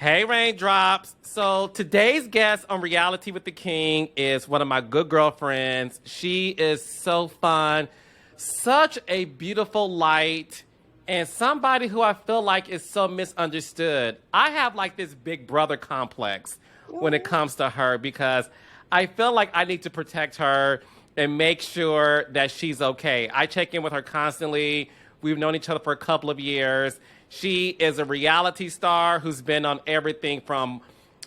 Hey, Raindrops. So today's guest on Reality with the King is one of my good girlfriends. She is so fun, such a beautiful light, and somebody who I feel like is so misunderstood. I have like this big brother complex when it comes to her because I feel like I need to protect her and make sure that she's okay. I check in with her constantly. We've known each other for a couple of years. She is a reality star who's been on everything from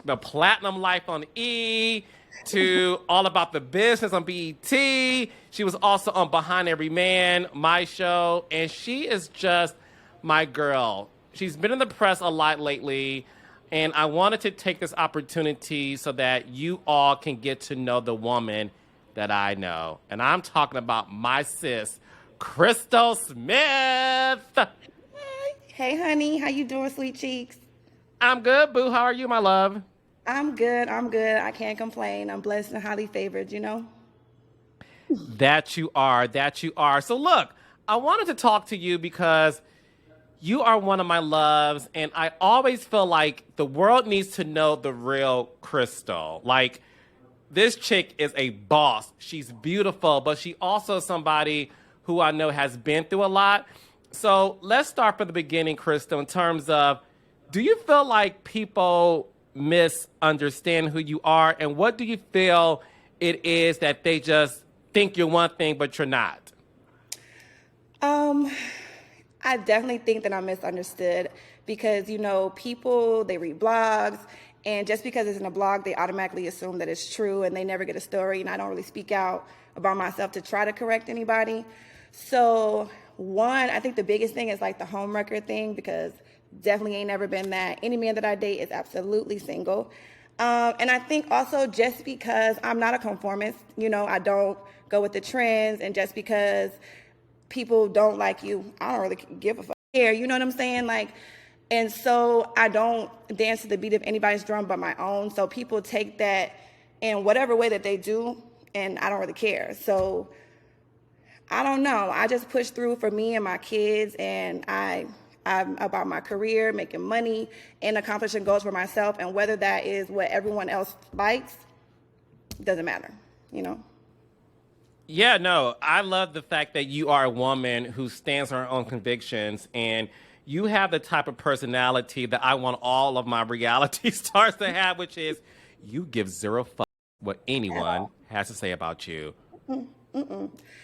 the Platinum Life on E to All About the Business on BET. She was also on Behind Every Man, my show, and she is just my girl. She's been in the press a lot lately, and I wanted to take this opportunity so that you all can get to know the woman that I know. And I'm talking about my sis, Crystal Smith. Hey, honey, how you doing, sweet cheeks? I'm good, boo. How are you, my love? I'm good. I'm good. I can't complain. I'm blessed and highly favored. That you are. That you are. So, look, I wanted to talk to you because you are one of my loves, and I always feel like the world needs to know the real Crystal. Like, this chick is a boss. She's beautiful, but she also is somebody who I know has been through a lot. So let's start from the beginning, Crystal, in terms of, do you feel like people misunderstand who you are? And what do you feel it is that they just think you're one thing, but you're not? Um, I definitely think that I'm misunderstood because, people, they read blogs, and just because it's in a blog, they automatically assume that it's true and they never get a story, and I don't really speak out about myself to try to correct anybody. So, one, I think the biggest thing is like the homewrecker thing because definitely ain't never been that. Any man that I date is absolutely single. And I think also just because I'm not a conformist, I don't go with the trends, and just because people don't like you, I don't really give a fuck. Care, you know what I'm saying? Like, and so I don't dance to the beat of anybody's drum but my own. So people take that in whatever way that they do, and I don't really care. So I don't know. I just push through for me and my kids, and I'm about my career, making money, and accomplishing goals for myself. And whether that is what everyone else likes, doesn't matter, you know? Yeah, no, I love the fact that you are a woman who stands on her own convictions, and you have the type of personality that I want all of my reality stars to have, which is you give zero fuck what At anyone all. has to say about you.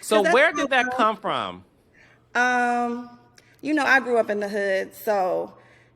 So Because that's where how did that come from? Um, I grew up in the hood, so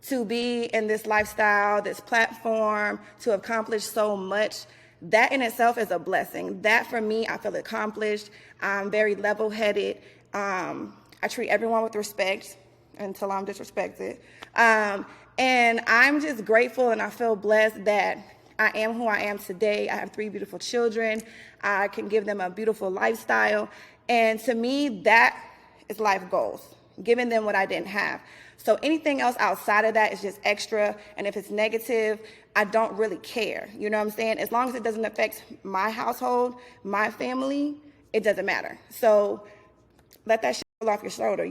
to be in this lifestyle, this platform, to accomplish so much, that in itself is a blessing. That for me, I feel accomplished. I'm very level-headed. I treat everyone with respect until I'm disrespected. Um, and I'm just grateful and I feel blessed that I am who I am today. I have three beautiful children. I can give them a beautiful lifestyle. And to me, that is life goals, giving them what I didn't have. So anything else outside of that is just extra. And if it's negative, I don't really care. You know what I'm saying? As long as it doesn't affect my household, my family, it doesn't matter. So let that shit roll off your shoulder.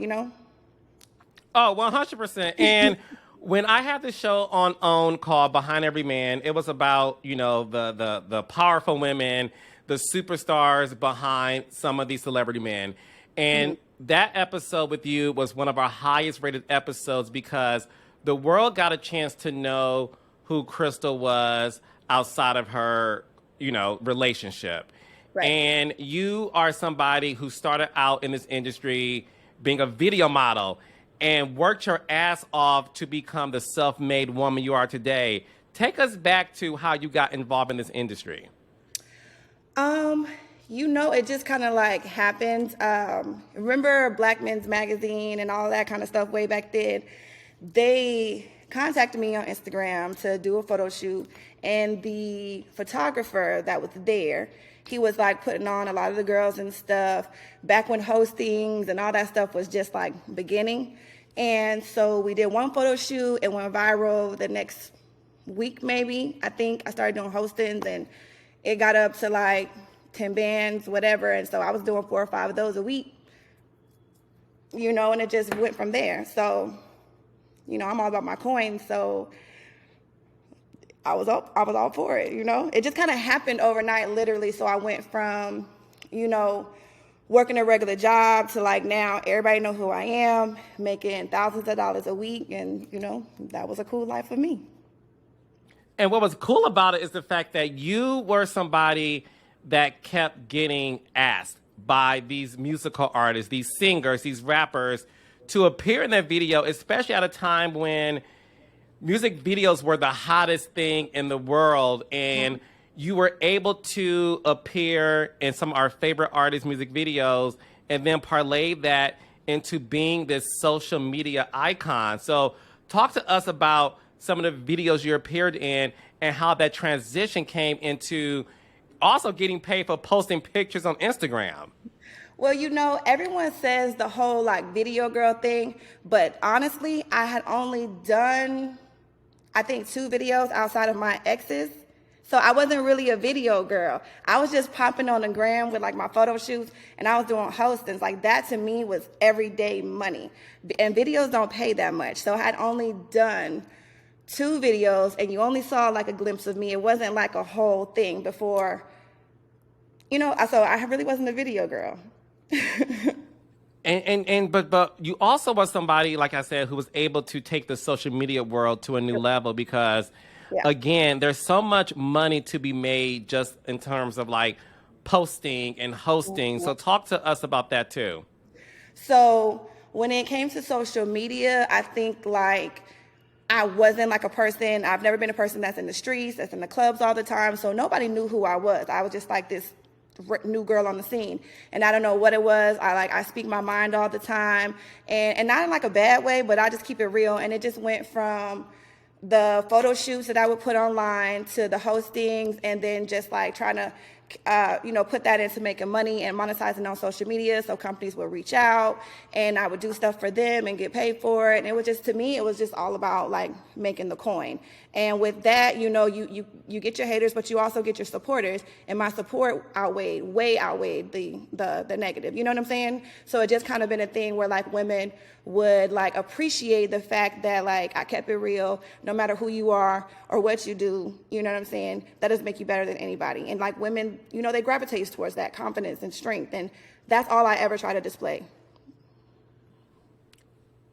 Oh, 100%. And when I had this show on OWN called Behind Every Man, it was about, the powerful women, the superstars behind some of these celebrity men. And that episode with you was one of our highest rated episodes because the world got a chance to know who Crystal was outside of her, relationship. Right. And you are somebody who started out in this industry being a video model and worked your ass off to become the self-made woman you are today. Take us back to how you got involved in this industry. Um, it just kind of like happened. Remember Black Men's Magazine and all that kind of stuff way back then? They contacted me on Instagram to do a photo shoot, and the photographer that was there, he was like putting on a lot of the girls and stuff back when hostings and all that stuff was just like beginning. And so we did one photo shoot. It went viral the next week, maybe. I think I started doing hostings, and it got up to like 10 bands, whatever. And so I was doing 4 or 5 of those a week, and it just went from there. So, I'm all about my coins. So I was all for it, you know? It just kind of happened overnight, literally. So I went from, you know, working a regular job to like now everybody know who I am, making thousands of dollars a week. And, you know, that was a cool life for me. And what was cool about it is the fact that you were somebody that kept getting asked by these musical artists, these singers, these rappers to appear in that video, especially at a time when music videos were the hottest thing in the world, and you were able to appear in some of our favorite artists' music videos and then parlay that into being this social media icon. So talk to us about some of the videos you appeared in and how that transition came into also getting paid for posting pictures on Instagram. Well, you know, everyone says the whole like video girl thing, but honestly, I had only done, I think, 2 videos outside of my exes. So I wasn't really a video girl. I was just popping on the gram with like my photo shoots, and I was doing hostings. Like that to me was everyday money. And videos don't pay that much. So I had only done 2 videos, and you only saw like a glimpse of me. It wasn't like a whole thing before, you know, so I really wasn't a video girl. But you also was somebody, like I said, who was able to take the social media world to a new level because, Yeah. again, there's so much money to be made just in terms of like posting and hosting. So talk to us about that too. So when it came to social media, I think like I wasn't like a person, I've never been a person that's in the streets, that's in the clubs all the time. So nobody knew who I was. I was just like this new girl on the scene, and I don't know what it was. I speak my mind all the time, and not in like a bad way, but I just keep it real. And it just went from the photo shoots that I would put online to the hostings, and then just like trying to you know, put that into making money and monetizing on social media. So companies would reach out and I would do stuff for them and get paid for it. And it was just, to me, it was just all about like making the coin. And with that, you know, you get your haters, but you also get your supporters. And my support way outweighed the negative. You know what I'm saying? So it just kind of been a thing where like women would like appreciate the fact that like I kept it real, no matter who you are or what you do. You know what I'm saying? That doesn't make you better than anybody. And like women, you know, they gravitate towards that confidence and strength. And that's all I ever try to display.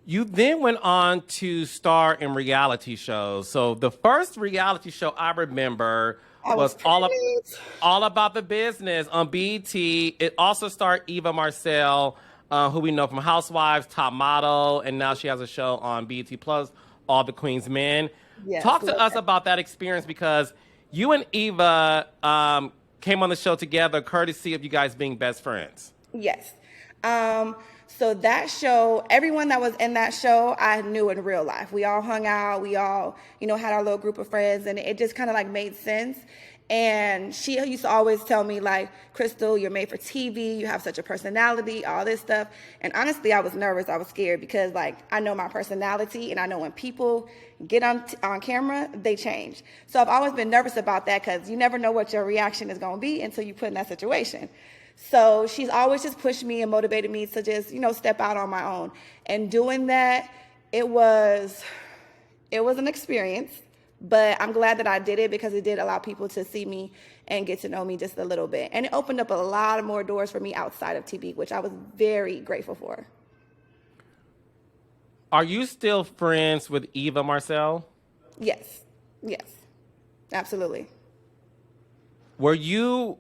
You then went on to star in reality shows. So the first reality show I remember was all about the business on BET. It also starred Eva Marcel, who we know from Housewives, Top Model, and now she has a show on BET Plus, All the Queen's Men. Yes, Talk to us about that experience, because you and Eva came on the show together, courtesy of you guys being best friends. Yes. So that show, everyone that was in that show, I knew in real life. We all hung out. We all, you know, had our little group of friends, and it just kind of like made sense. And she used to always tell me like, Crystal, you're made for TV. You have such a personality, all this stuff. And honestly, I was nervous. I was scared because like, I know my personality, and I know when people get on camera, they change. So I've always been nervous about that, because you never know what your reaction is going to be until you put in that situation. So she's always just pushed me and motivated me to just, you know, step out on my own. And doing that, it was an experience, but I'm glad that I did it, because it did allow people to see me and get to know me just a little bit. And it opened up a lot of more doors for me outside of TV, which I was very grateful for. Are you still friends with Eva Marcel? Yes, absolutely. Were you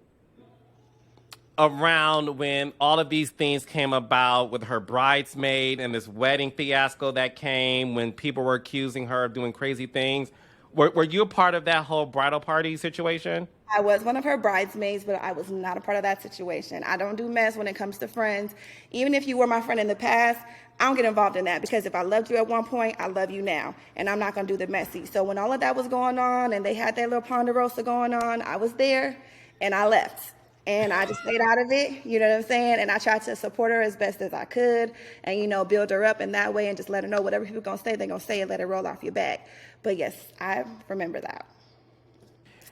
around when all of these things came about with her bridesmaid and this wedding fiasco that came, when people were accusing her of doing crazy things? Were you a part of that whole bridal party situation? I was one of her bridesmaids, but I was not a part of that situation. I don't do mess when it comes to friends. Even if you were my friend in the past, I don't get involved in that, because if I loved you at one point, I love you now, and I'm not going to do the messy. So when all of that was going on and they had that little ponderosa going on, I was there and I left. And I just stayed out of it, you know what I'm saying? And I tried to support her as best as I could and, you know, build her up in that way and just let her know whatever people going to say, they're going to say it, let it roll off your back. But yes, I remember that.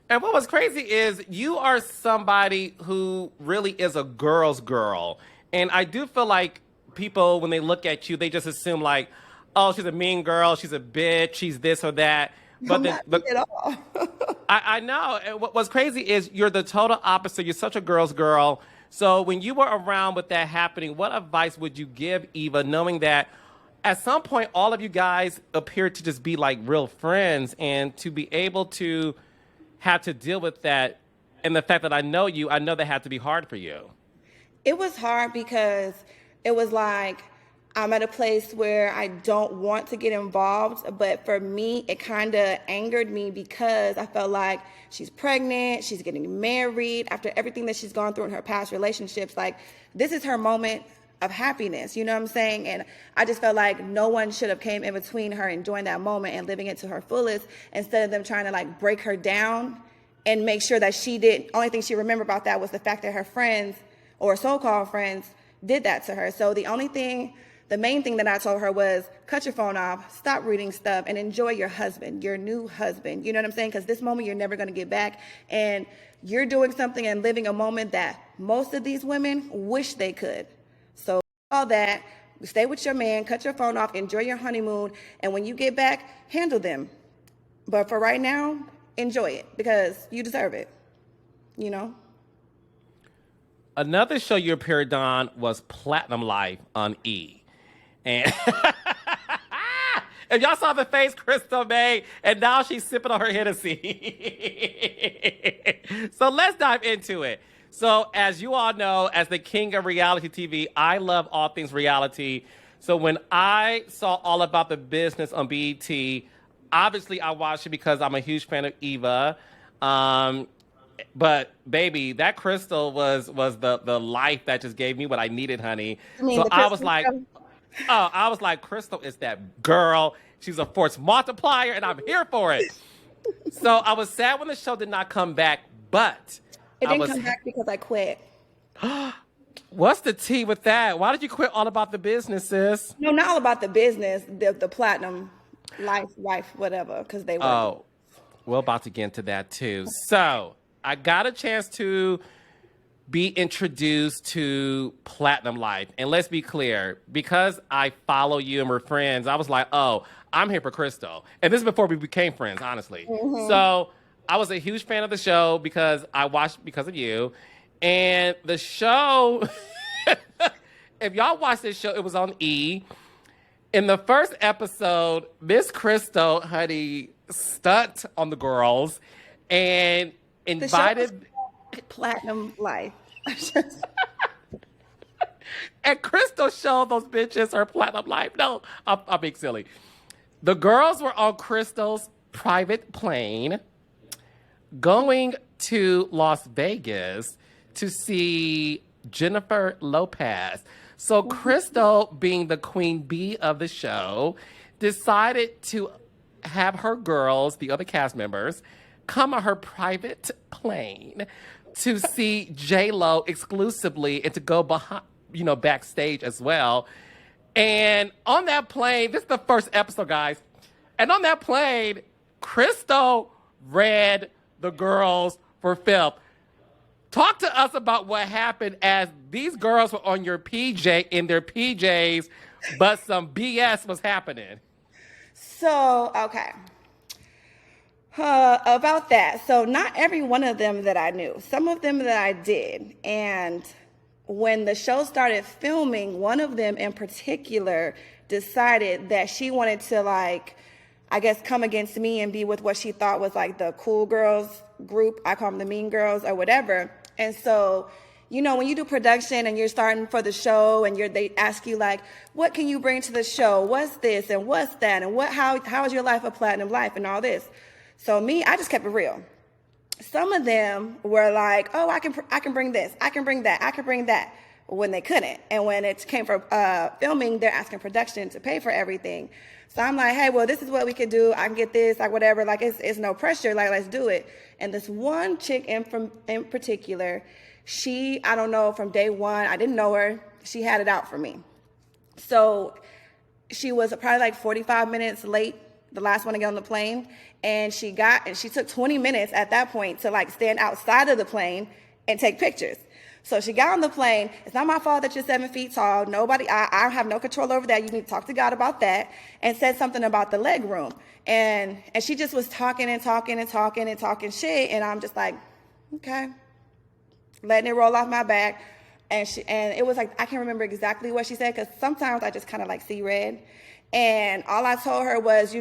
And what was crazy is you are somebody who really is a girl's girl. And I do feel like people, when they look at you, they just assume like, oh, she's a mean girl, she's a bitch, she's this or that. But I'm the, not the mean at all. I know. And what's crazy is you're the total opposite. You're such a girl's girl. So when you were around with that happening, what advice would you give Eva, knowing that at some point all of you guys appeared to just be like real friends, and to be able to have to deal with that, and the fact that I know you, I know that had to be hard for you. It was hard because it was like I'm at a place where I don't want to get involved, but for me, it kind of angered me because I felt like she's pregnant, she's getting married, after everything that she's gone through in her past relationships, like this is her moment of happiness, you know what I'm saying? And I just felt like no one should have came in between her enjoying that moment and living it to her fullest, instead of them trying to like break her down and make sure that she did. Only thing she remembered about that was the fact that her friends, or so-called friends, did that to her. So the main thing that I told her was cut your phone off, stop reading stuff, and enjoy your husband, your new husband. You know what I'm saying? Because this moment you're never going to get back. And you're doing something and living a moment that most of these women wish they could. So all that, stay with your man, cut your phone off, enjoy your honeymoon, and when you get back, handle them. But for right now, enjoy it because you deserve it, you know? Another show you appeared on was Platinum Life on E. And if y'all saw the face Crystal made, and now she's sipping on her Hennessy. So let's dive into it. So as you all know, as the king of reality TV, I love all things reality. So when I saw All About the Business on BET, obviously I watched it because I'm a huge fan of Eva. But baby, that Crystal was the life that just gave me what I needed, honey. I mean, So the I was Christmas like, show. oh, I was like, Crystal is that girl. She's a force multiplier, and I'm here for it. So I was sad when the show did not come back, but It I didn't was. come back because I quit. What's the tea with that? Why did you quit All About the Business, sis? No, not all about the business, the platinum life, wife, whatever, because they were. Oh, we're about to get into that too. So I got a chance to be introduced to Platinum Life. And let's be clear, because I follow you and we're friends, I was like, oh, I'm here for Crystal. And this is before we became friends, honestly. Mm-hmm. So I was a huge fan of the show because I watched because of you. And the show, if y'all watch this show, it was on E. In the first episode, Miss Crystal, honey, stunt on the girls and invited... Platinum life. And Crystal showed those bitches her platinum life. No, I'm being silly. The girls were on Crystal's private plane going to Las Vegas to see Jennifer Lopez. So Crystal, being the queen bee of the show, decided to have her girls, the other cast members, come on her private plane to see J-Lo exclusively and to go behind, backstage as well. And on that plane, this is the first episode, guys. And on that plane, Crystal read the girls for filth. Talk to us about what happened as these girls were on your in their PJs, but some BS was happening. So, okay. About that. So not every one of them that I knew. Some of them that I did. And when the show started filming, one of them in particular decided that she wanted to, like, I guess, come against me and be with what she thought was like the cool girls group. I call them the mean girls or whatever. And so, when you do production and you're starting for the show and they ask you like, what can you bring to the show? What's this and what's that? And how is your life a platinum life and all this? So I just kept it real. Some of them were like, oh, I can bring this, I can bring that, I can bring that, when they couldn't. And when it came for filming, they're asking production to pay for everything. So I'm like, hey, well, this is what we could do. I can get this, like whatever. Like it's no pressure. Like let's do it. And this one chick in particular, I don't know, from day one, I didn't know her. She had it out for me. So she was probably like 45 minutes late, the last one to get on the plane. And she took 20 minutes at that point to like stand outside of the plane and take pictures. So she got on the plane. It's not my fault that you're 7 feet tall. Nobody, I have no control over that. You need to talk to God about that. And said something about the leg room. And she just was talking and talking and talking and talking shit. And I'm just like, okay, letting it roll off my back. And it was like, I can't remember exactly what she said, because sometimes I just kind of like see red. And all I told her was,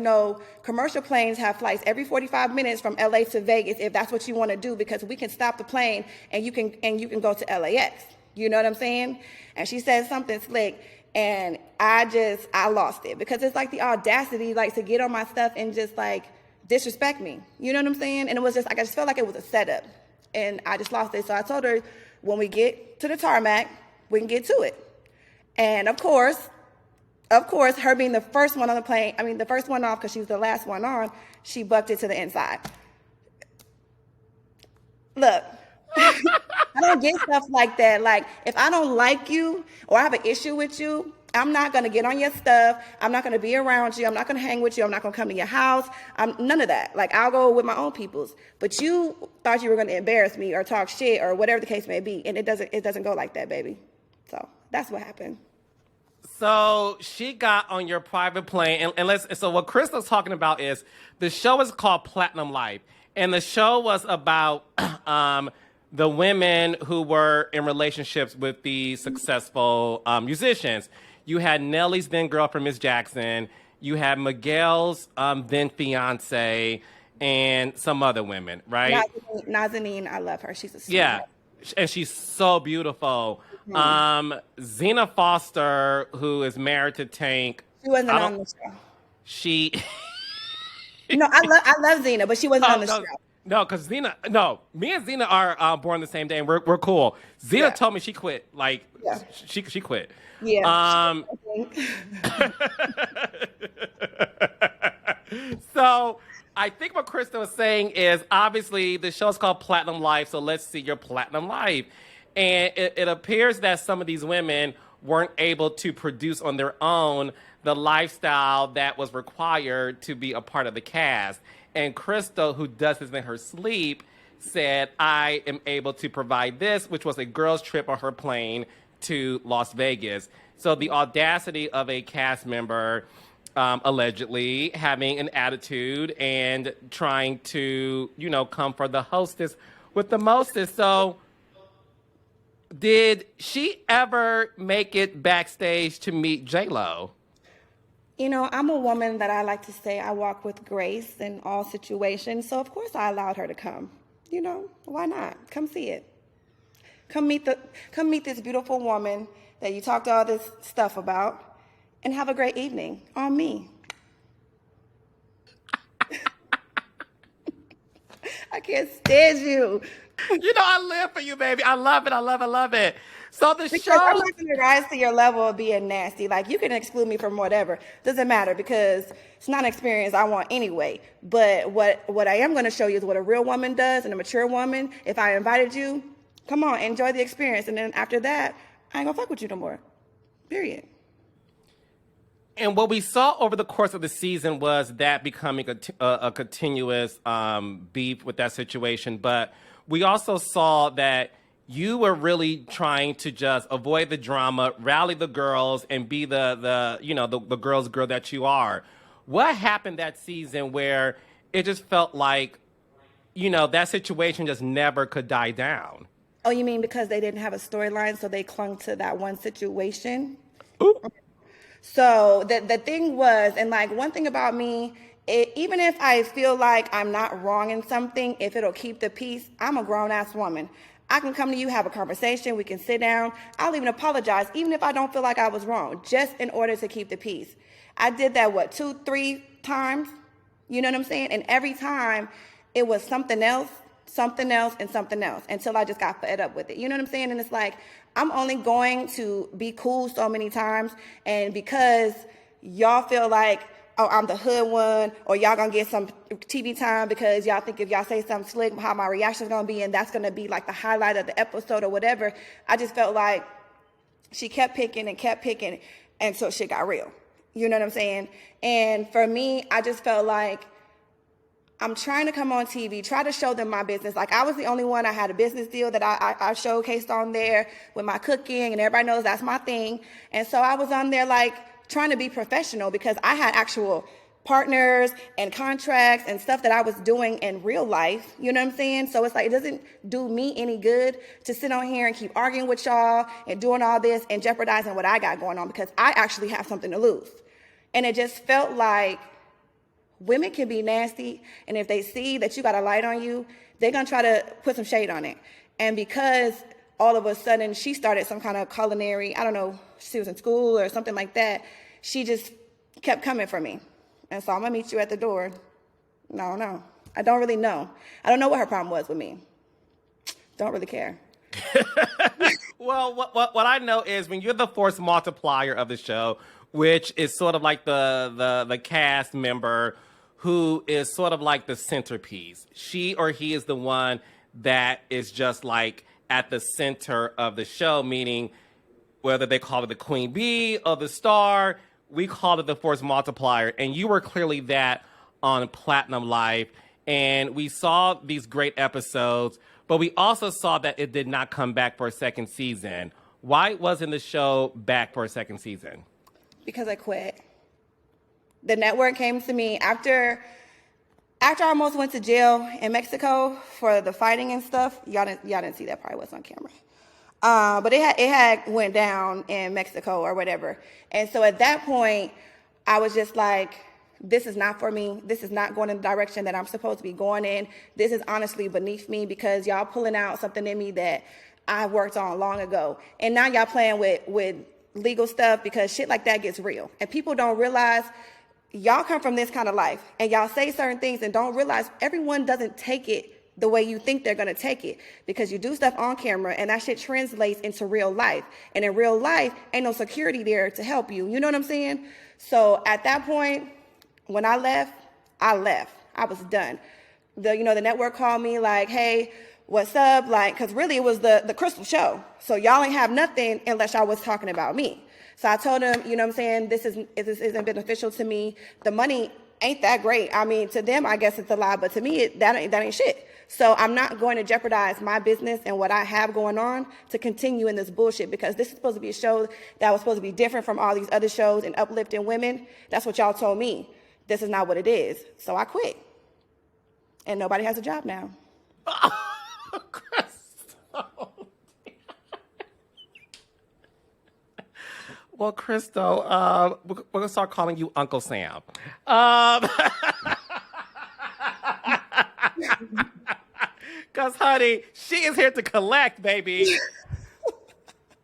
commercial planes have flights every 45 minutes from LA to Vegas, if that's what you want to do, because we can stop the plane and you can go to LAX. You know what I'm saying? And she said something slick, and I lost it, because it's like the audacity, like, to get on my stuff and just like disrespect me. You know what I'm saying? And it was just like, I just felt like it was a setup, and I just lost it. So I told her, when we get to the tarmac, we can get to it. And of course, her being the first one on the plane, the first one off, because she was the last one on, she bucked it to the inside. Look, I don't get stuff like that. Like, if I don't like you or I have an issue with you, I'm not going to get on your stuff. I'm not going to be around you. I'm not going to hang with you. I'm not going to come to your house. None of that. Like, I'll go with my own peoples. But you thought you were going to embarrass me or talk shit or whatever the case may be. And it doesn't go like that, baby. So that's what happened. So she got on your private plane, so what Crystal's talking about is, the show is called Platinum Life, and the show was about the women who were in relationships with the successful musicians. You had Nelly's then girlfriend, Miss Jackson. You had Miguel's then fiance, and some other women, right? Nazanin, I love her. She's a sweet yeah. And she's so beautiful. Zena Foster, who is married to Tank. She wasn't on the show. She. No, I love Zena, but she wasn't on the show. No, because me and Zena are born the same day, and we're cool. Zena told me she quit. Like, she quit. Yeah. So I think what Krista was saying is, obviously the show's called Platinum Life, so let's see your platinum life. And it appears that some of these women weren't able to produce on their own the lifestyle that was required to be a part of the cast. And Crystal, who does this in her sleep, said, I am able to provide this, which was a girls' trip on her plane to Las Vegas. So the audacity of a cast member allegedly having an attitude and trying to, come for the hostess with the mostest. So did she ever make it backstage to meet J-Lo? I'm a woman that I like to say I walk with grace in all situations. So, of course, I allowed her to come. Why not? Come see it. Come meet this beautiful woman that you talked all this stuff about, and have a great evening on me. I can't stand you. I live for you, baby. I love it. I love it. So the because show. I'm not going to rise to your level of being nasty. Like, you can exclude me from whatever. Doesn't matter, because it's not an experience I want anyway. But what I am going to show you is what a real woman does, and a mature woman. If I invited you, come on, enjoy the experience. And then after that, I ain't going to fuck with you no more. Period. And what we saw over the course of the season was that becoming a continuous beef with that situation. But we also saw that you were really trying to just avoid the drama, rally the girls, and be the girl's girl that you are. What happened that season where it just felt like, that situation just never could die down? Oh, you mean because they didn't have a storyline, so they clung to that one situation? Ooh. So the thing was, and like, one thing about me, even if I feel like I'm not wrong in something, if it'll keep the peace, I'm a grown-ass woman. I can come to you, have a conversation, we can sit down. I'll even apologize, even if I don't feel like I was wrong, just in order to keep the peace. I did that, 2-3 times? You know what I'm saying? And every time it was something else, and something else, until I just got fed up with it. You know what I'm saying? And it's like, I'm only going to be cool so many times, and because y'all feel like, oh, I'm the hood one, or y'all gonna get some TV time because y'all think if y'all say something slick, how my reaction's gonna be, and that's gonna be like the highlight of the episode or whatever. I just felt like she kept picking, and so shit got real. You know what I'm saying? And for me, I just felt like I'm trying to come on TV, try to show them my business. Like, I was the only one. I had a business deal that I showcased on there with my cooking, and everybody knows that's my thing. And so I was on there, like, trying to be professional because I had actual partners and contracts and stuff that I was doing in real life. You know what I'm saying? So it's like, it doesn't do me any good to sit on here and keep arguing with y'all and doing all this and jeopardizing what I got going on, because I actually have something to lose. And it just felt like women can be nasty, and if they see that you got a light on you, they're going to try to put some shade on it. And because all of a sudden she started some kind of culinary, I don't know, she was in school or something like that, she just kept coming for me. And so I'm going to meet you at the door. No. I don't really know. I don't know what her problem was with me. Don't really care. Well, what I know is when you're the force multiplier of the show, which is sort of like the cast member who is sort of like the centerpiece. She or he is the one that is just like at the center of the show, meaning whether they call it the queen bee or the star, we call it the force multiplier. And you were clearly that on Platinum Life. And we saw these great episodes, but we also saw that it did not come back for a second season. Why wasn't the show back for a second season? Because I quit. The network came to me after I almost went to jail in Mexico for the fighting and stuff. Y'all didn't see that part. It was on camera. But it had went down in Mexico or whatever. And so at that point, I was just like, this is not for me. This is not going in the direction that I'm supposed to be going in. This is honestly beneath me, because y'all pulling out something in me that I worked on long ago. And now y'all playing with legal stuff, because shit like that gets real. And people don't realize y'all come from this kind of life, and y'all say certain things and don't realize everyone doesn't take it the way you think they're going to take it, because you do stuff on camera and that shit translates into real life. And in real life, ain't no security there to help you. You know what I'm saying? So at that point, when I left. I was done. The network called me like, hey, what's up? Like, cause really it was the Crystal show. So y'all ain't have nothing unless y'all was talking about me. So I told them, you know what I'm saying, this isn't beneficial to me. The money ain't that great. I mean, to them, I guess it's a lot, but to me, that ain't shit. So I'm not going to jeopardize my business and what I have going on to continue in this bullshit, because this is supposed to be a show that was supposed to be different from all these other shows and uplifting women. That's what y'all told me. This is not what it is. So I quit. And nobody has a job now. Oh, Crystal. Well, Crystal, we're going to start calling you Uncle Sam. Because, honey, she is here to collect, baby.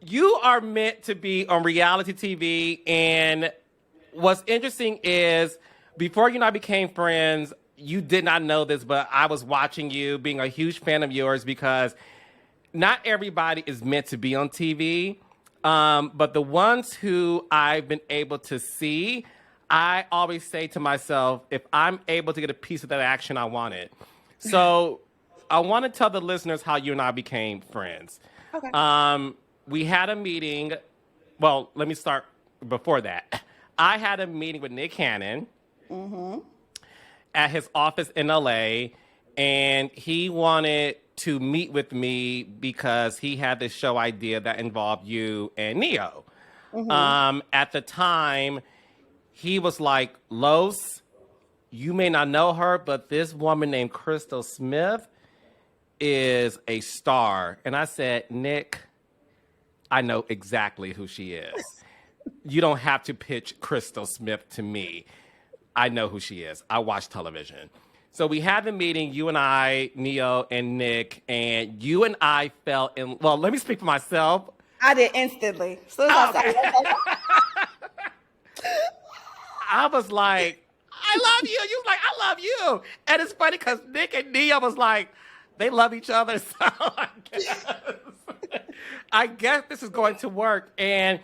You are meant to be on reality TV. And what's interesting is, before you and I became friends, you did not know this, but I was watching you, being a huge fan of yours, because not everybody is meant to be on TV. But the ones who I've been able to see, I always say to myself, if I'm able to get a piece of that action, I want it. So I want to tell the listeners how you and I became friends. Okay. We had a meeting. Well, let me start before that. I had a meeting with Nick Cannon at his office in LA, and he wanted to meet with me because he had this show idea that involved you and Neo. At the time, he was like, Los, you may not know her, but this woman named Crystal Smith is a star. And I said, Nick, I know exactly who she is. You don't have to pitch Crystal Smith to me. I know who she is. I watch television. So we had the meeting, you and I, Neo and Nick, and you and I fell in. Well, let me speak for myself. I did instantly. So I was like, I love you. You was like, I love you. And it's funny because Nick and Neo was like, they love each other. So I guess this is going to work. And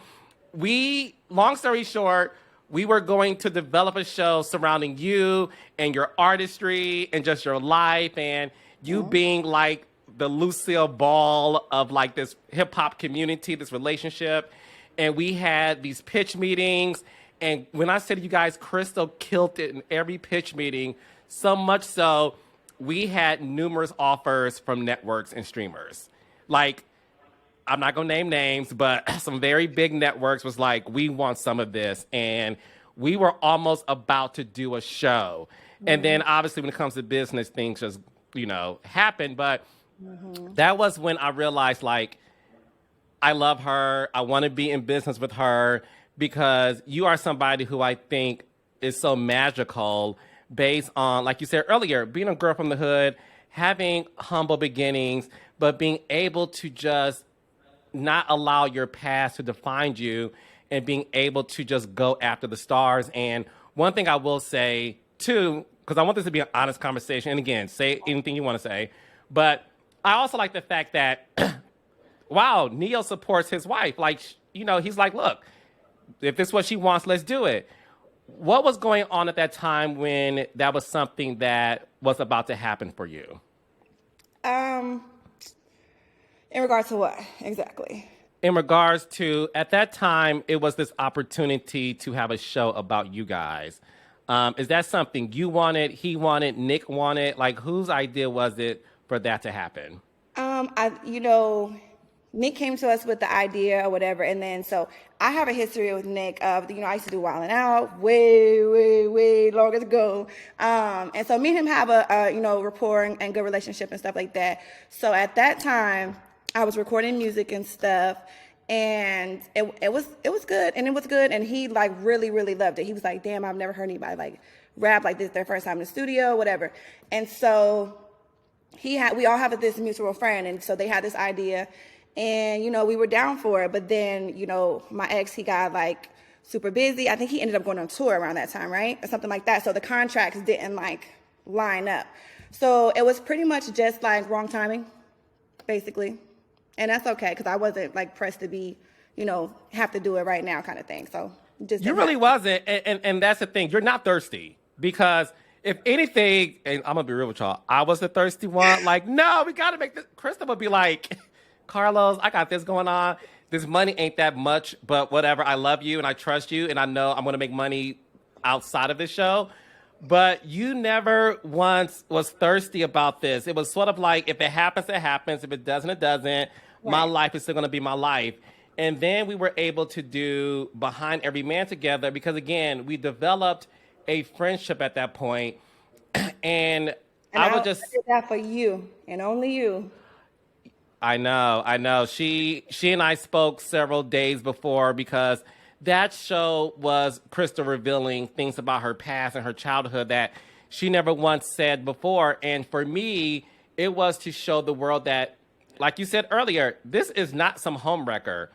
long story short, we were going to develop a show surrounding you and your artistry and just your life, and you being like the Lucille Ball of like this hip hop community, this relationship. And we had these pitch meetings. And when I said to you guys, Crystal killed it in every pitch meeting. So much so, we had numerous offers from networks and streamers. Like, I'm not going to name names, but some very big networks was like, we want some of this. And we were almost about to do a show. And then obviously when it comes to business, things just, happen. But that was when I realized, like, I love her. I want to be in business with her because you are somebody who I think is so magical based on, like you said earlier, being a girl from the hood, having humble beginnings, but being able to just not allow your past to define you and being able to just go after the stars. And one thing I will say, too, because I want this to be an honest conversation, and again, say anything you want to say, but I also like the fact that, wow, Neo supports his wife. Like, he's like, look, if this is what she wants, let's do it. What was going on at that time when that was something that was about to happen for you? In regards to what exactly? In regards to, at that time, it was this opportunity to have a show about you guys. Is that something you wanted, he wanted, Nick wanted? Like, whose idea was it for that to happen? Nick came to us with the idea or whatever, and then so I have a history with Nick of, I used to do Wild 'N Out way long ago, and so me and him have a rapport and good relationship and stuff like that. So at that time, I was recording music and stuff, and it was good, and it was good, and he like really loved it. He was like, damn, I've never heard anybody like rap like this their first time in the studio, whatever. And so we all have this mutual friend, and so they had this idea, and we were down for it. But then my ex, he got like super busy. I think he ended up going on tour around that time, right, or something like that. So the contracts didn't like line up. So it was pretty much just like wrong timing, basically. And that's okay, because I wasn't like pressed to be, have to do it right now kind of thing. So just you really wasn't, and that's the thing. You're not thirsty, because if anything, and I'm gonna be real with y'all, I was the thirsty one. Like, no, we gotta make this. Krista would be like, Carlos, I got this going on. This money ain't that much, but whatever. I love you and I trust you, and I know I'm gonna make money outside of this show. But you never once was thirsty about this. It was sort of like, if it happens, it happens. If it doesn't, it doesn't. Right. My life is still going to be my life. And then we were able to do Behind Every Man together because, again, we developed a friendship at that point. And I would just... I did that for you and only you. I know. She and I spoke several days before because that show was Krista revealing things about her past and her childhood that she never once said before. And for me, it was to show the world that, like you said earlier, this is not some homewrecker.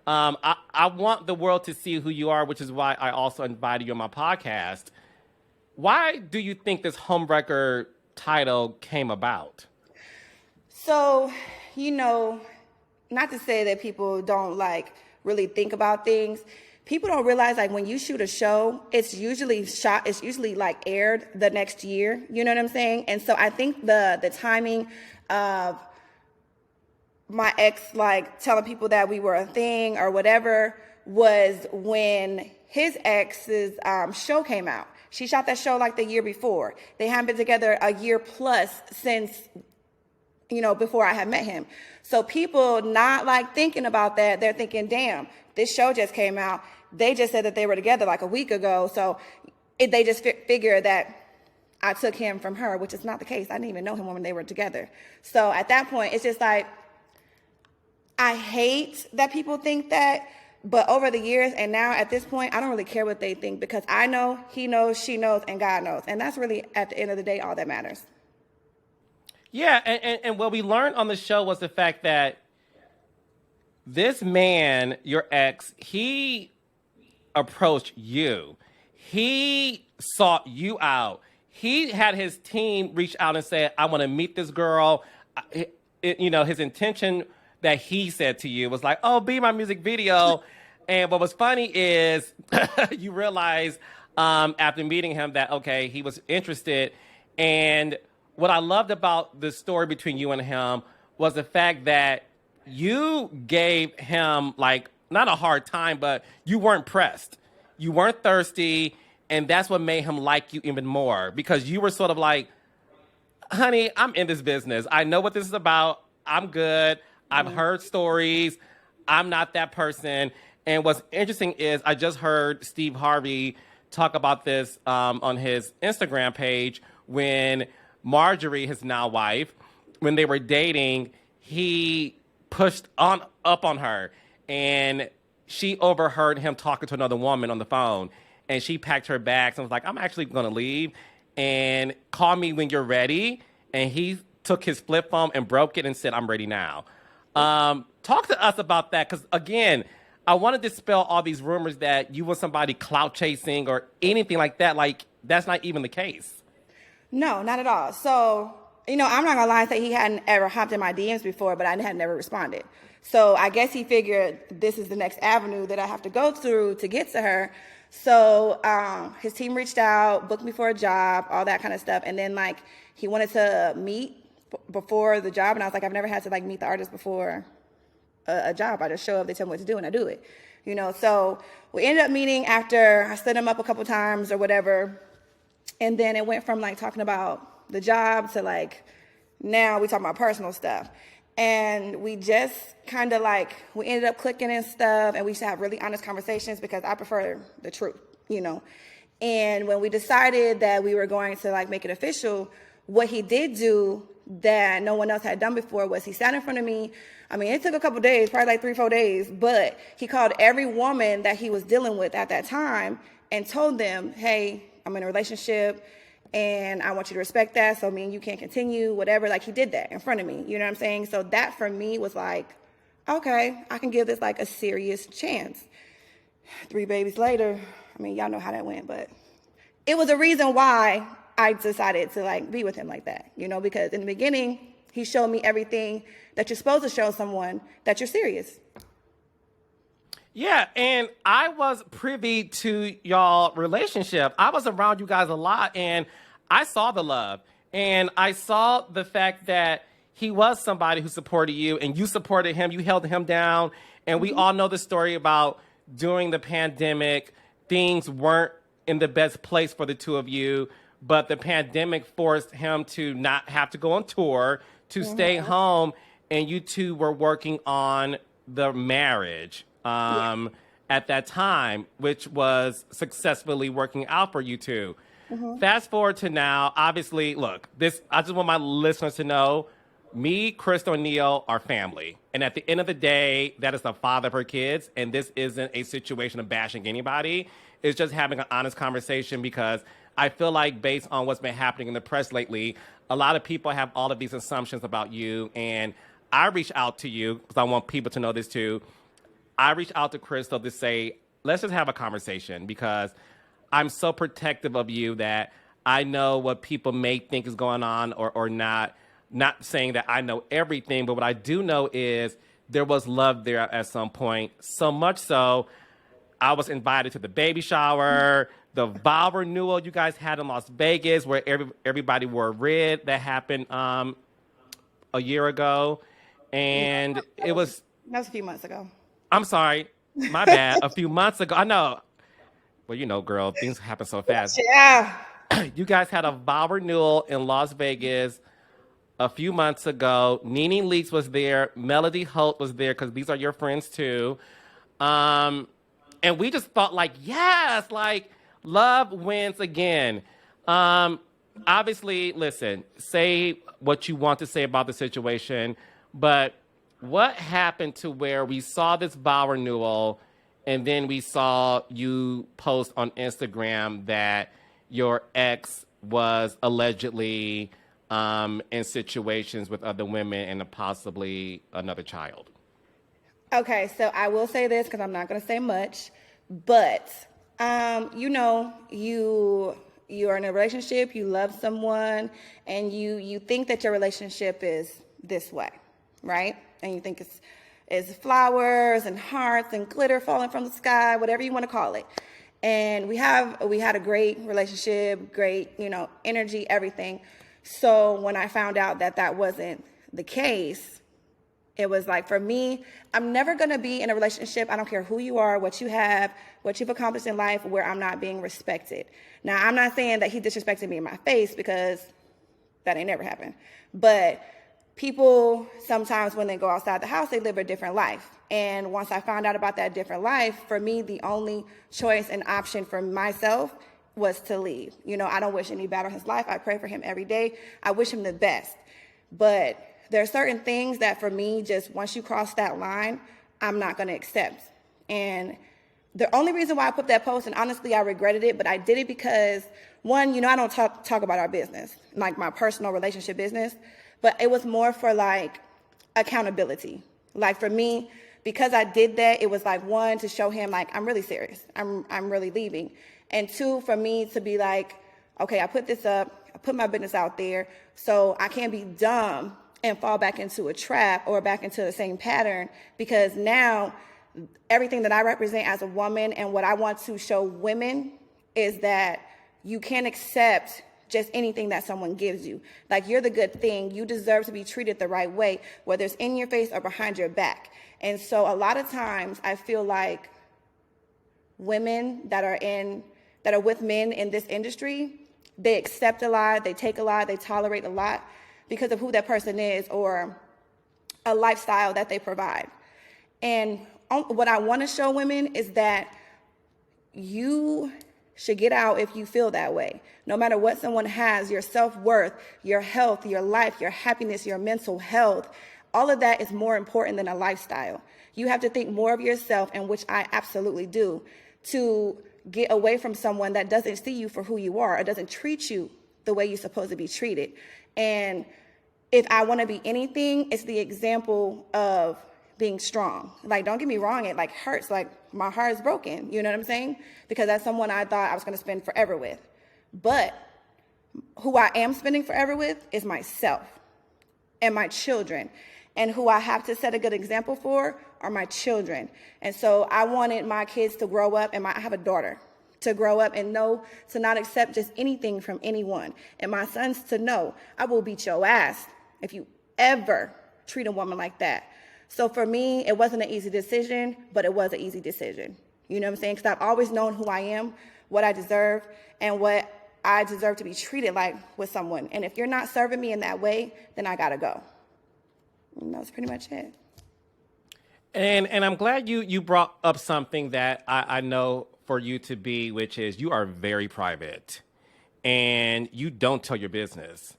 I want the world to see who you are, which is why I also invited you on my podcast. Why do you think this homewrecker title came about? So, not to say that people don't like really think about things. People don't realize, like, when you shoot a show, it's usually like aired the next year. You know what I'm saying? And so I think the timing of my ex, like, telling people that we were a thing or whatever was when his ex's show came out. She shot that show like the year before. They hadn't been together a year plus since, before I had met him. So people not like thinking about that. They're thinking, damn, this show just came out. They just said that they were together like a week ago. So they just figure that I took him from her, which is not the case. I didn't even know him when they were together. So at that point, it's just like, I hate that people think that. But over the years and now at this point, I don't really care what they think, because I know, he knows, she knows, and God knows. And that's really, at the end of the day, all that matters. Yeah, and what we learned on the show was the fact that this man, your ex, he approached you. He sought you out. He had his team reach out and say, I want to meet this girl. His intention that he said to you was like, oh, be my music video. And what was funny is you realize after meeting him that, okay, he was interested. And what I loved about the story between you and him was the fact that you gave him, like, not a hard time, but you weren't pressed. You weren't thirsty. And that's what made him like you even more, because you were sort of like, honey, I'm in this business. I know what this is about. I'm good. I've heard stories. I'm not that person. And what's interesting is I just heard Steve Harvey talk about this on his Instagram page when Marjorie, his now wife, when they were dating, he pushed up on her, and she overheard him talking to another woman on the phone, and she packed her bags and was like, I'm actually going to leave, and call me when you're ready. And he took his flip phone and broke it and said, I'm ready now. Talk to us about that, because, again, I want to dispel all these rumors that you were somebody clout chasing or anything like that. Like, that's not even the case. No, not at all. So, I'm not gonna lie and say he hadn't ever hopped in my DMs before, but I had never responded. So I guess he figured this is the next avenue that I have to go through to get to her. So his team reached out, booked me for a job, all that kind of stuff. And then he wanted to meet before the job. And I was like, I've never had to meet the artist before a job. I just show up, they tell me what to do, and I do it. So we ended up meeting after I set him up a couple times or whatever. And then it went from talking about the job to now we talking about personal stuff. And we just kind of we ended up clicking and stuff, and we used to have really honest conversations because I prefer the truth, And when we decided that we were going to make it official, what he did do that no one else had done before was he sat in front of me. I mean, it took a couple days, probably 3-4 days, but he called every woman that he was dealing with at that time and told them, hey, I'm in a relationship and I want you to respect that. So me and you can't continue, whatever. He did that in front of me. You know what I'm saying? So that for me was okay, I can give this a serious chance. 3 babies later, I mean, y'all know how that went, but it was a reason why I decided to be with him like that, because in the beginning, he showed me everything that you're supposed to show someone that you're serious. Yeah, and I was privy to y'all relationship. I was around you guys a lot, and I saw the love. And I saw the fact that he was somebody who supported you, and you supported him. You held him down. And we all know the story about during the pandemic, things weren't in the best place for the two of you, but the pandemic forced him to not have to go on tour, to stay home, and you two were working on the marriage. At that time, which was successfully working out for you two. Fast forward to now, obviously, look, I just want my listeners to know, me, Crystal, and Neil are family. And at the end of the day, that is the father of her kids, and this isn't a situation of bashing anybody. It's just having an honest conversation, because I feel like based on what's been happening in the press lately, a lot of people have all of these assumptions about you, and I reached out to you, because I want people to know this too. I reached out to Crystal to say, let's just have a conversation, because I'm so protective of you that I know what people may think is going on or not. Not saying that I know everything, but what I do know is there was love there at some point. So much so, I was invited to the baby shower, the vow renewal you guys had in Las Vegas, where everybody wore red. That happened a year ago. And it was... That was a few months ago. I'm sorry. My bad. A few months ago. I know. Well, girl, things happen so fast. Yeah. You guys had a vow renewal in Las Vegas a few months ago. Nene Leakes was there. Melody Holt was there, because these are your friends too. And we just thought yes, love wins again. Obviously, listen, say what you want to say about the situation, but what happened to where we saw this vow renewal and then we saw you post on Instagram that your ex was allegedly in situations with other women and possibly another child? Okay, so I will say this because I'm not going to say much, but you are in a relationship, you love someone, and you think that your relationship is this way, right? And you think it's flowers and hearts and glitter falling from the sky, whatever you want to call it. And we had a great relationship, great, energy, everything. So when I found out that that wasn't the case, It was like, for me, I'm never going to be in a relationship, I don't care who you are, what you have, what you've accomplished in life, where I'm not being respected. Now, I'm not saying that he disrespected me in my face, because that ain't never happened. But people, sometimes when they go outside the house, they live a different life. And once I found out about that different life, for me, the only choice and option for myself was to leave. You know, I don't wish any bad on his life. I pray for him every day. I wish him the best. But there are certain things that, for me, just once you cross that line, I'm not going to accept. And the only reason why I put that post, and honestly, I regretted it, but I did it because, one, you know, I don't talk about our business, like my personal relationship business, but it was more for like accountability. Like for me, because I did that, it was like, one, to show him like, I'm really serious. I'm really leaving. And two, for me to be like, okay, I put this up, I put my business out there, so I can't be dumb and fall back into a trap or back into the same pattern, because now everything that I represent as a woman and what I want to show women is that you can't accept just anything that someone gives you. Like, you're the good thing. You deserve to be treated the right way, whether it's in your face or behind your back. And so a lot of times I feel like women that are with men in this industry, they accept a lot, they take a lot, they tolerate a lot because of who that person is or a lifestyle that they provide. And what I want to show women is that you should get out if you feel that way. No matter what someone has, your self-worth, your health, your life, your happiness, your mental health, all of that is more important than a lifestyle. You have to think more of yourself, and which I absolutely do, to get away from someone that doesn't see you for who you are or doesn't treat you the way you're supposed to be treated. And if I want to be anything, it's the example of being strong. Like, don't get me wrong, it like hurts. Like, my heart is broken. You know what I'm saying? Because that's someone I thought I was going to spend forever with. But who I am spending forever with is myself and my children. And who I have to set a good example for are my children. And so I wanted my kids to grow up, and I have a daughter, to grow up and know to not accept just anything from anyone. And my sons to know, I will beat your ass if you ever treat a woman like that. So for me, it wasn't an easy decision, but it was an easy decision. You know what I'm saying? Because I've always known who I am, what I deserve, and what I deserve to be treated like with someone. And if you're not serving me in that way, then I gotta go. And that's pretty much it. And I'm glad you brought up something that I know for you to be, which is you are very private and you don't tell your business.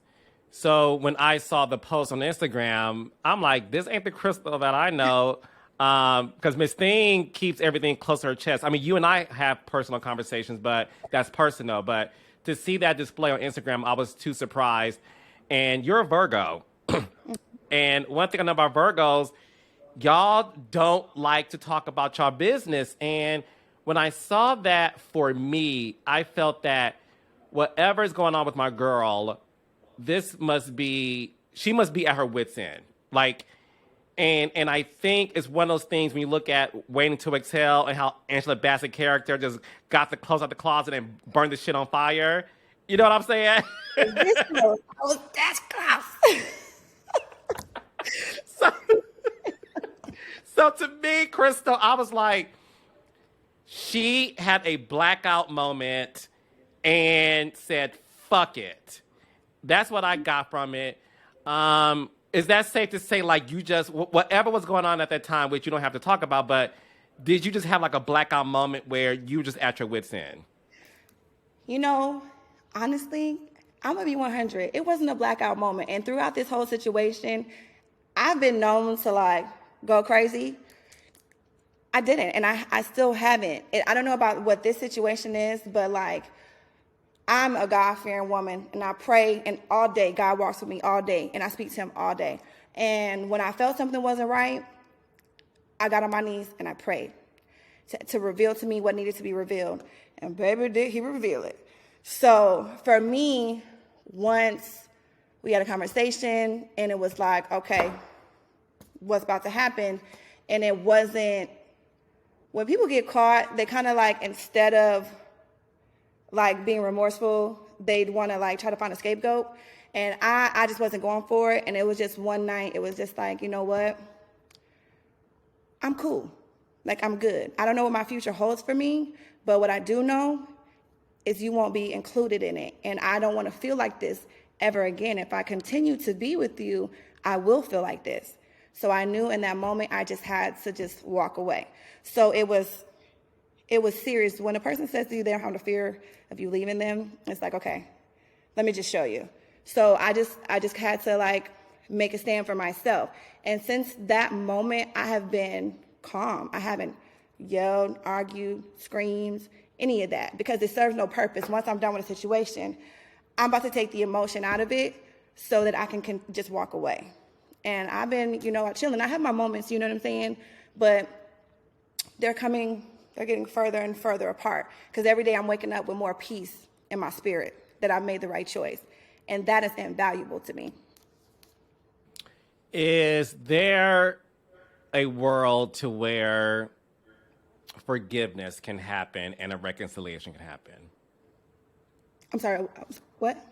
So when I saw the post on Instagram, I'm like, this ain't the Crystal that I know, because Miss Thing keeps everything close to her chest. I mean, you and I have personal conversations, but that's personal. But to see that display on Instagram, I was too surprised. And you're a Virgo. And one thing I know about Virgos, y'all don't like to talk about y'all business. And when I saw that, for me, I felt that whatever is going on with my girl, she must be at her wit's end. Like, and I think it's one of those things when you look at Waiting to Exhale and how Angela Bassett character just got the clothes out the closet and burned the shit on fire. You know what I'm saying? That's close. So to me, Crystal, I was like, she had a blackout moment and said, fuck it. That's what I got from it. Is that safe to say, like, you just, whatever was going on at that time, which you don't have to talk about, but did you just have like a blackout moment where you were just at your wit's end? You know, honestly, I'm going to be 100. It wasn't a blackout moment. And throughout this whole situation, I've been known to like go crazy. I didn't, and I still haven't. I don't know about what this situation is, but like, I'm a God-fearing woman, and I pray, and all day, God walks with me all day, and I speak to him all day. And when I felt something wasn't right, I got on my knees and I prayed to reveal to me what needed to be revealed. And baby, did he reveal it. So for me, once we had a conversation, and it was like, okay, what's about to happen? And it wasn't, when people get caught, they kind of like, instead of like being remorseful, they'd want to like try to find a scapegoat. And I just wasn't going for it. And it was just one night, it was just like, you know what? I'm cool. Like, I'm good. I don't know what my future holds for me, but what I do know is you won't be included in it. And I don't want to feel like this ever again. If I continue to be with you, I will feel like this. So I knew in that moment I just had to just walk away. So it was serious. When a person says to you they don't have the fear of you leaving them, it's like, okay, let me just show you. So I just had to like make a stand for myself. And since that moment, I have been calm. I haven't yelled, argued, screamed, any of that, because it serves no purpose. Once I'm done with a situation, I'm about to take the emotion out of it so that I can just walk away. And I've been, chilling. I have my moments, you know what I'm saying? But they're getting further and further apart, because every day I'm waking up with more peace in my spirit that I've made the right choice. And that is invaluable to me. Is there a world to where forgiveness can happen and a reconciliation can happen? I'm sorry, what?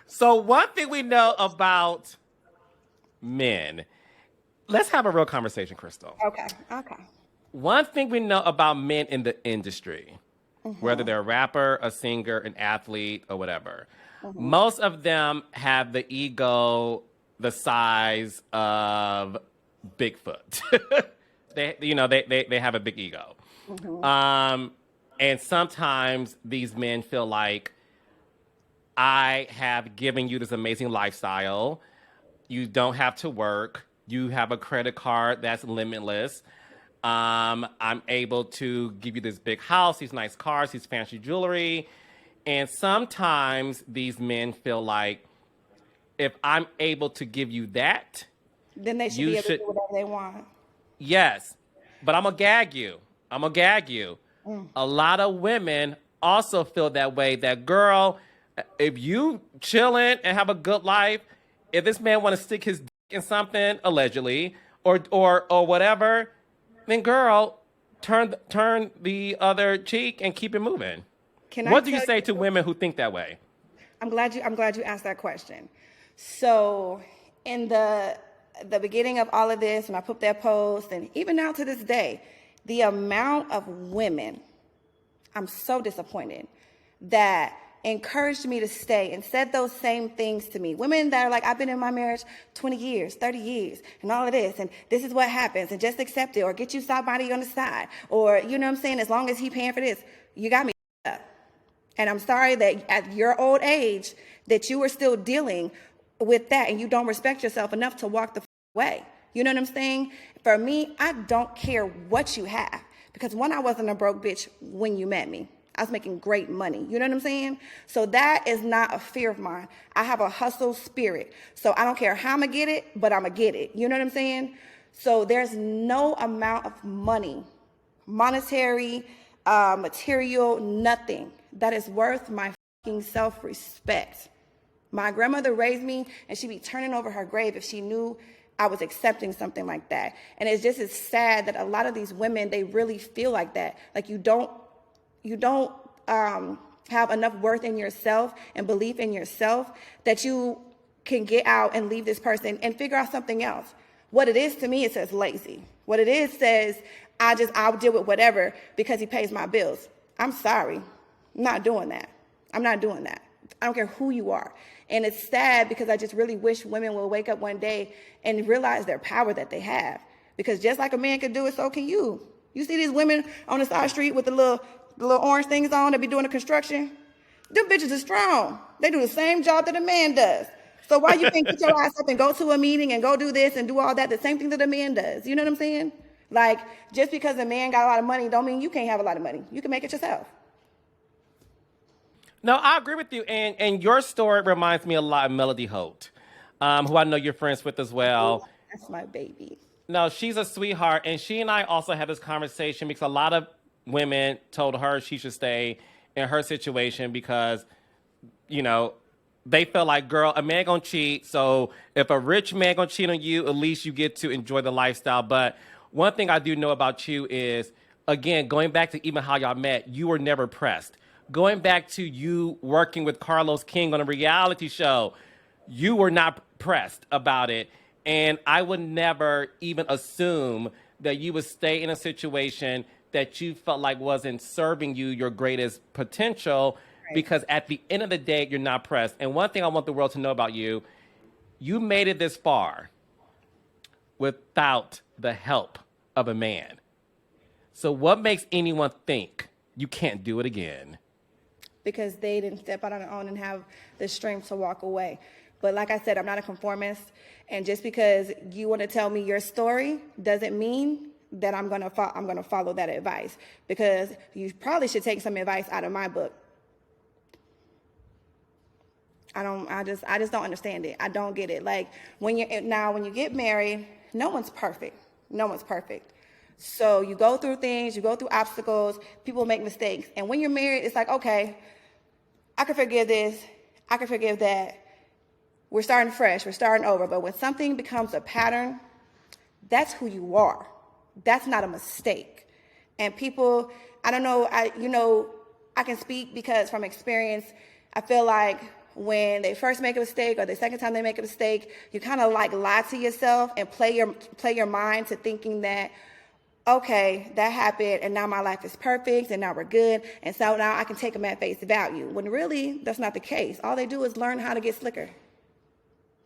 So one thing we know about men, let's have a real conversation, Crystal. Okay. One thing we know about men in the industry, whether they're a rapper, a singer, an athlete, or whatever, most of them have the ego the size of Bigfoot. They have a big ego. And sometimes these men feel like, I have given you this amazing lifestyle. You don't have to work. You have a credit card that's limitless. I'm able to give you this big house, these nice cars, these fancy jewelry. And sometimes these men feel like, if I'm able to give you that, then they should be able to do whatever they want. Yes, but I'm going to gag you. A lot of women also feel that way, that, girl, if you chilling and have a good life, if this man want to stick his dick in something, allegedly, or whatever, then, girl, turn the other cheek and keep it moving. What do you say to women who think that way? I'm glad you asked that question. So in the beginning of all of this, when I put that post, and even now to this day, the amount of women, I'm so disappointed, that encouraged me to stay and said those same things to me. Women that are like, I've been in my marriage 20 years, 30 years, and all of this, and this is what happens, and just accept it, or get you somebody on the side, or, you know what I'm saying, as long as he paying for this, you got me up. And I'm sorry that at your old age that you are still dealing with that, and you don't respect yourself enough to walk the way. You know what I'm saying? For me, I don't care what you have, because one, I wasn't a broke bitch when you met me. I was making great money. You know what I'm saying? So that is not a fear of mine. I have a hustle spirit. So I don't care how I'm going to get it, but I'm going to get it. You know what I'm saying? So there's no amount of money, monetary, material, nothing that is worth my fucking self-respect. My grandmother raised me, and she'd be turning over her grave if she knew I was accepting something like that. And it's just as sad that a lot of these women, they really feel like that. Like you don't have enough worth in yourself and belief in yourself that you can get out and leave this person and figure out something else. What it is to me, it says lazy. What it is says, I'll deal with whatever because he pays my bills. I'm sorry. I'm not doing that. I'm not doing that. I don't care who you are. And it's sad because I just really wish women will wake up one day and realize their power that they have. Because just like a man can do it, so can you. You see these women on the side street with the little orange things on that be doing the construction? Them bitches are strong. They do the same job that a man does. So why you can't get your ass up and go to a meeting and go do this and do all that, the same thing that a man does? You know what I'm saying? Like, just because a man got a lot of money don't mean you can't have a lot of money. You can make it yourself. No, I agree with you. And your story reminds me a lot of Melody Holt, who I know you're friends with as well. That's my baby. No, she's a sweetheart. And she and I also had this conversation because a lot of women told her she should stay in her situation because, you know, they felt like, girl, a man gonna cheat. So if a rich man gonna cheat on you, at least you get to enjoy the lifestyle. But one thing I do know about you is, again, going back to even how y'all met, you were never pressed. Going back to you working with Carlos King on a reality show, you were not pressed about it. And I would never even assume that you would stay in a situation that you felt like wasn't serving you your greatest potential, Right. because at the end of the day, you're not pressed. And one thing I want the world to know about you, you made it this far without the help of a man. So what makes anyone think you can't do it again? Because they didn't step out on their own and have the strength to walk away. But like I said, I'm not a conformist. And just because you want to tell me your story doesn't mean that I'm gonna follow that advice, because you probably should take some advice out of my book. I just don't understand it. I don't get it. Like when you get married, no one's perfect. No one's perfect. So you go through things, you go through obstacles, people make mistakes. And when you're married, it's like, okay, I can forgive this, I can forgive that. We're starting fresh, we're starting over. But when something becomes a pattern, that's who you are. That's not a mistake. And people, I don't know, I can speak because from experience, I feel like when they first make a mistake or the second time they make a mistake, you kind of like lie to yourself and play your mind to thinking that, okay, that happened and now my life is perfect and now we're good. And so now I can take them at face value. When really that's not the case. All they do is learn how to get slicker.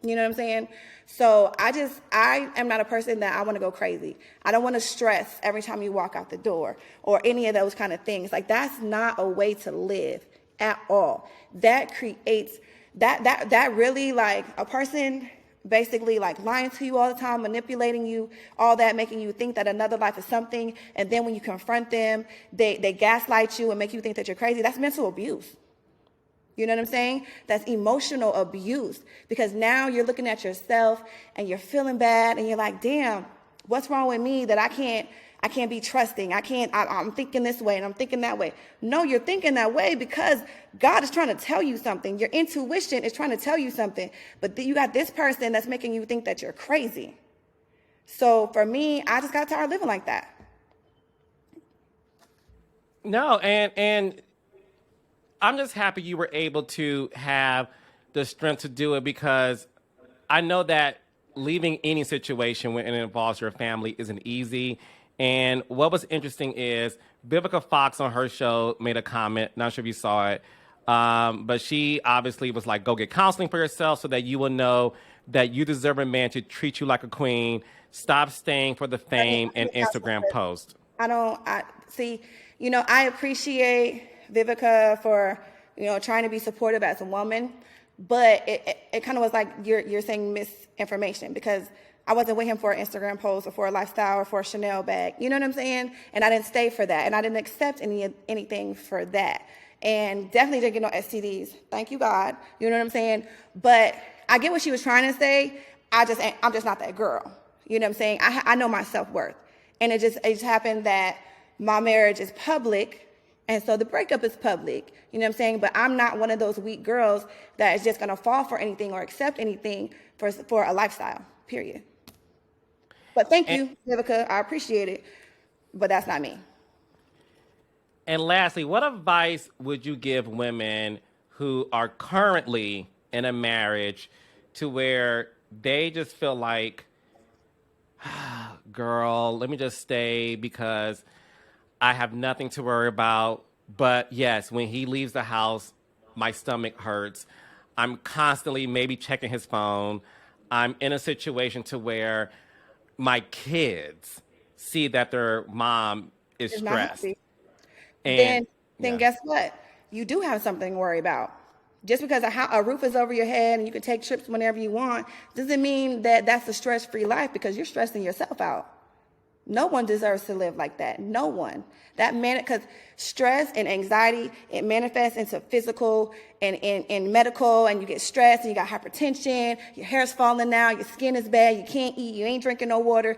You know what I'm saying? So I am not a person that I want to go crazy. I don't want to stress every time you walk out the door or any of those kind of things. Like that's not a way to live at all. That creates that really, like, a person basically like lying to you all the time, manipulating you, all that, making you think that another life is something. And then when you confront them, they gaslight you and make you think that you're crazy. That's mental abuse. You know what I'm saying? That's emotional abuse, because now you're looking at yourself and you're feeling bad and you're like, damn, what's wrong with me that I can't be trusting. I'm thinking this way and I'm thinking that way. No, you're thinking that way because God is trying to tell you something. Your intuition is trying to tell you something, but you got this person that's making you think that you're crazy. So for me, I just got tired of living like that. No, and I'm just happy you were able to have the strength to do it, because I know that leaving any situation when it involves your family isn't easy. And what was interesting is Vivica Fox on her show made a comment. Not sure if you saw it, but she obviously was like, go get counseling for yourself so that you will know that you deserve a man to treat you like a queen. Stop staying for the fame and Instagram post. I appreciate Vivica for, trying to be supportive as a woman, but it kind of was like you're saying misinformation, because I wasn't with him for an Instagram post or for a lifestyle or for a Chanel bag. You know what I'm saying? And I didn't stay for that, and I didn't accept anything for that, and definitely didn't get no STDs. Thank you, God. You know what I'm saying? But I get what she was trying to say. I'm just not that girl. You know what I'm saying? I know my self-worth, and it just happened that my marriage is public. And so the breakup is public, you know what I'm saying? But I'm not one of those weak girls that is just going to fall for anything or accept anything for a lifestyle, period. But thank you, Vivica. I appreciate it. But that's not me. And lastly, what advice would you give women who are currently in a marriage to where they just feel like, girl, let me just stay because I have nothing to worry about. But yes, when he leaves the house, my stomach hurts. I'm constantly maybe checking his phone. I'm in a situation to where my kids see that their mom is It's not stressed. happy. And Then yeah. guess what? You do have something to worry about. Just because a roof is over your head and you can take trips whenever you want doesn't mean that that's a stress-free life, because you're stressing yourself out. No one deserves to live like that. No one. Because stress and anxiety, it manifests into physical and medical, and you get stressed and you got hypertension, your hair's falling out, your skin is bad, you can't eat, you ain't drinking no water.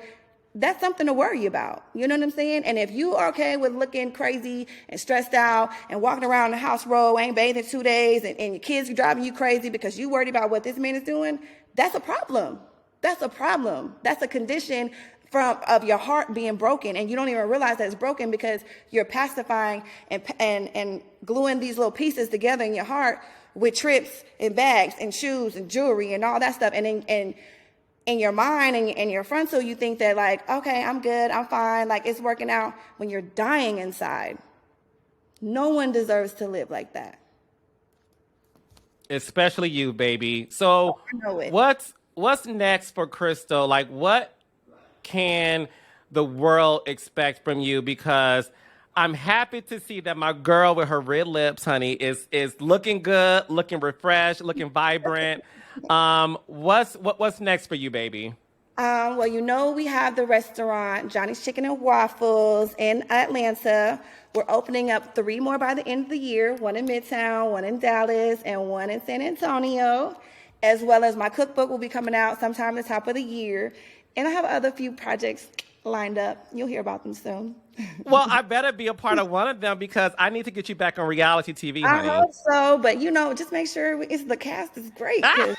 That's something to worry about. You know what I'm saying? And if you are okay with looking crazy and stressed out and walking around the house row, ain't bathing 2 days, and your kids are driving you crazy because you worried about what this man is doing, that's a problem. That's a problem. That's a condition of your heart being broken, and you don't even realize that it's broken because you're pacifying and gluing these little pieces together in your heart with trips and bags and shoes and jewelry and all that stuff, and in your mind and in your frontal, you think that like, okay, I'm good, I'm fine, like it's working out. When you're dying inside, no one deserves to live like that. Especially you, baby. So I know it. what's next for Crystal? Like, what can the world expect from you? Because I'm happy to see that my girl with her red lips, honey, is looking good, looking refreshed, looking vibrant. What's next for you, baby? Well, you know, we have the restaurant, Johnny's Chicken and Waffles in Atlanta. We're opening up 3 more by the end of the year, one in Midtown, one in Dallas, and one in San Antonio, as well as my cookbook will be coming out sometime at the top of the year. And I have other few projects lined up. You'll hear about them soon. Well, I better be a part of one of them because I need to get you back on reality TV, I honey. hope so, but you know, just make sure the cast is great. Ah! 'Cause,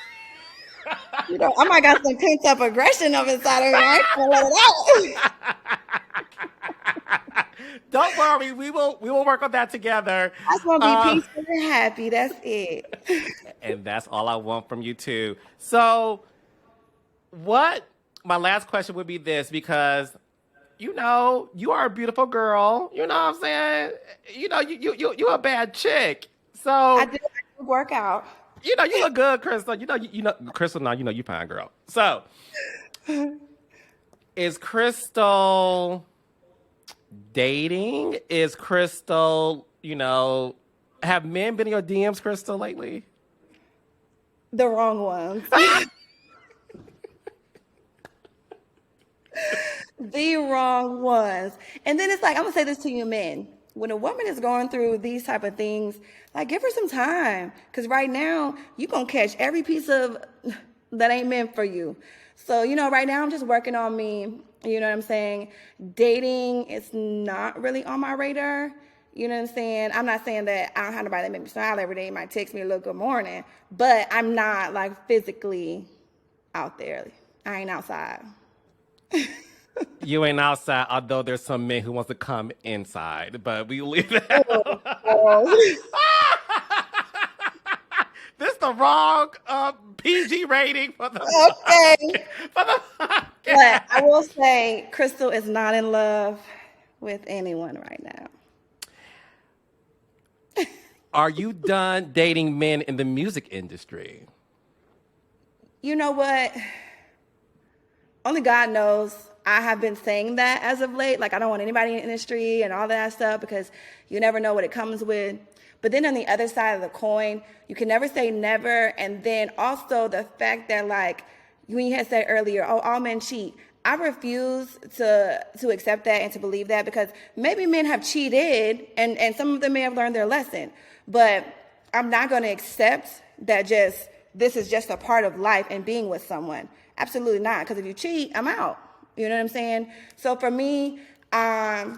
you know, I might got some pent up aggression up inside of me. I ain't gonna let it out. Don't worry, we will work on that together. I just want to be peaceful and happy. That's it. And that's all I want from you too. So, what? My last question would be this because you know you are a beautiful girl. You know what I'm saying? You know you a bad chick. So I do work out. you know you look good, Crystal. You know Crystal. Now you know you fine girl. So is Crystal dating? Is Crystal, have men been in your DMs, Crystal, lately? The wrong ones. The wrong ones. And then it's like, I'm gonna say this to you men. When a woman is going through these type of things, like give her some time. Cause right now, you gonna catch every piece of that ain't meant for you. So, right now I'm just working on me. You know what I'm saying? Dating is not really on my radar. You know what I'm saying? I'm not saying that I don't have nobody that make me smile every day, might text me a little good morning, but I'm not like physically out there. I ain't outside. You ain't outside, although there's some men who wants to come inside, but we leave that. Oh. This the wrong PG rating for the Okay. for the podcast. But I will say Crystal is not in love with anyone right now. Are you done dating men in the music industry? You know what? Only God knows. I have been saying that as of late. Like, I don't want anybody in the industry and all that stuff because you never know what it comes with. But then on the other side of the coin, you can never say never. And then also the fact that, like, when you had said earlier, oh, all men cheat. I refuse to accept that and to believe that because maybe men have cheated and some of them may have learned their lesson. But I'm not going to accept that this is just a part of life and being with someone. Absolutely not. Because if you cheat, I'm out. You know what I'm saying? So for me, I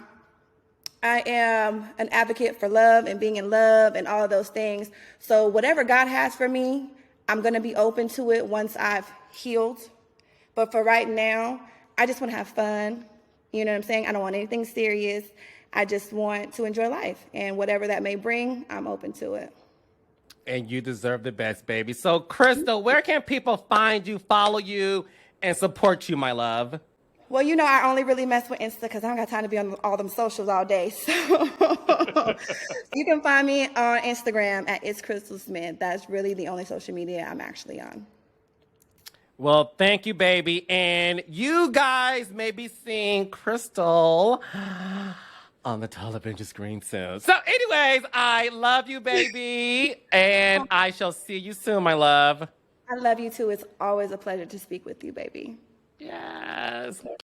am an advocate for love and being in love and all of those things. So whatever God has for me, I'm going to be open to it once I've healed. But for right now, I just want to have fun. You know what I'm saying? I don't want anything serious. I just want to enjoy life. And whatever that may bring, I'm open to it. And you deserve the best, baby. So, Crystal, where can people find you, follow you, and support you, my love? Well, I only really mess with Insta because I don't got time to be on all them socials all day. So you can find me on Instagram at It's Crystal Smith. That's really the only social media I'm actually on. Well, thank you, baby. And you guys may be seeing Crystal on the television screen soon. So, anyways, I love you, baby. And I shall see you soon, my love. I love you too. It's always a pleasure to speak with you, baby. Yes.